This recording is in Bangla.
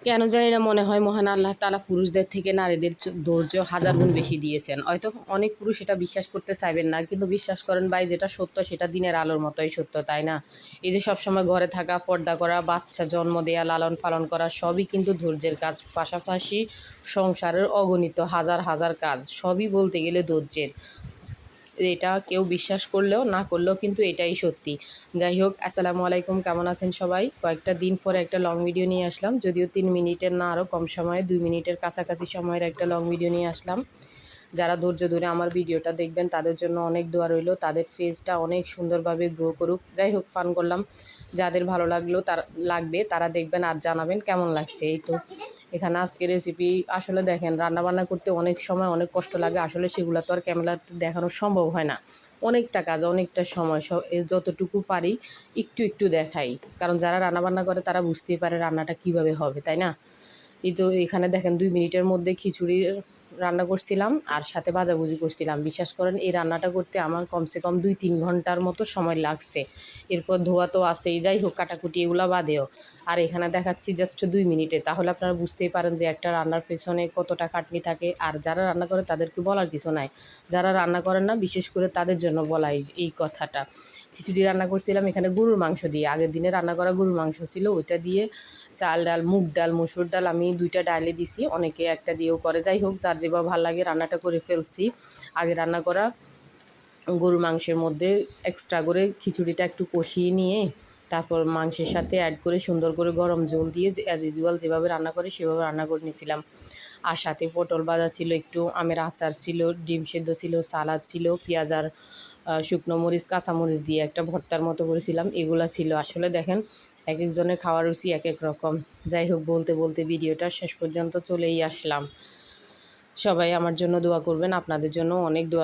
কেন জানি না মনে হয় মহান আল্লাহ তাআলা পুরুষদের থেকে নারীদের ধৈর্য হাজার গুণ বেশি দিয়েছেন। হয়তো অনেক পুরুষ এটা বিশ্বাস করতে চাইবেন না, কিন্তু বিশ্বাস করেন ভাই, যেটা সত্য সেটা দিনের আলোর মতোই সত্য, তাই না? এই যে সবসময় ঘরে থাকা, পর্দা করা, বাচ্চা জন্ম দেয়া, লালন পালন করা সবই কিন্তু ধৈর্যের কাজ। পাশাপাশি সংসারের অগণিত হাজার হাজার কাজ সবই বলতে গেলে ধৈর্যের। এটা কেউ বিশ্বাস করলেও না করলেও কিন্তু এটাই সত্যি। যাই হোক, আসসালামু আলাইকুম, কেমন আছেন সবাই? কয়েকটা দিন পরে একটা লং ভিডিও নিয়ে আসলাম, যদিও 3 মিনিটের না, আরও কম সময়ে 2 মিনিটের কাছাকাছি সময়ের একটা লং ভিডিও নিয়ে আসলাম। যারা ধৈর্য ধরে আমার ভিডিওটা দেখবেন তাদের জন্য অনেক দোয়া রইল, তাদের ফেসটা অনেক সুন্দরভাবে গ্রো করুক। যাই হোক, ফান করলাম। যাদের ভালো লাগবে তারা দেখবেন আর জানাবেন কেমন লাগছে। এই তো এখানে আজকে রেসিপি, আসলে দেখেন রান্নাবান্না করতে অনেক সময় অনেক কষ্ট লাগে, আসলে সেগুলো তো আর ক্যামেরাতে দেখানো সম্ভব হয় না। অনেকটা কাজ, অনেকটা সময়, যতটুকু পারি একটু একটু দেখাই, কারণ যারা রান্নাবান্না করে তারা বুঝতেই পারে রান্নাটা কিভাবে হবে, তাই না? এই তো এখানে দেখেন 2 মিনিটের মধ্যে খিচুড়ি রান্না করছিলাম আর সাথে ভাজাভুজি করছিলাম। বিশ্বাস করেন এই রান্নাটা করতে আমার কমসে কম 2-3 ঘন্টার মতো সময় লাগছে। এরপর ধোয়া তো আছেই, যাই হোক কাটাকুটি এগুলো বাদেও। আর এখানে দেখাচ্ছি জাস্ট 2 মিনিটে, তাহলে আপনারা বুঝতেই পারেন যে একটা রান্নার পেছনে কতটা খাটনি থাকে। আর যারা রান্না করে তাদেরকে বলার কিছু নাই, যারা রান্না করেন না বিশেষ করে তাদের জন্য বলা এই কথাটা। খিচুড়ি রান্না করছিলাম এখানে গরুর মাংস দিয়ে, আগের দিনে রান্না করা গরুর মাংস ছিল, ওইটা দিয়ে চাল ডাল, মুগ ডাল, মসুর ডাল, আমি 2টা ডালে দিছি, অনেকে একটা দিয়েও করে। যাই হোক, যার যেভাবে ভালো লাগে রান্নাটা করে ফেলছি। আগে রান্না করা গরুর মাংসের মধ্যে এক্সট্রা করে খিচুড়িটা একটু কষিয়ে নিয়ে তারপর মাংসের সাথে অ্যাড করে সুন্দর করে গরম জল দিয়ে অ্যাজ ইউজুয়াল যেভাবে রান্না করে সেভাবে রান্না করে নিয়েছিলাম। আর সাথে পটল ভাজা ছিল, একটু আমের আচার ছিল, ডিম সেদ্ধ ছিল, সালাদ ছিল, পেঁয়াজ আর শুকনো মরিচ কাঁচামরিচ দিয়ে একটা ভর্তার মতো করেছিলাম, এগুলো ছিল। আসলে দেখেন এক একজনের খাওয়ার রুচি এক এক রকম। যাই হোক, বলতে বলতে ভিডিওটা শেষ পর্যন্ত চলেই আসলাম। সবাই আমার জন্য দোয়া করবেন, আপনাদের জন্য অনেক দোয়া।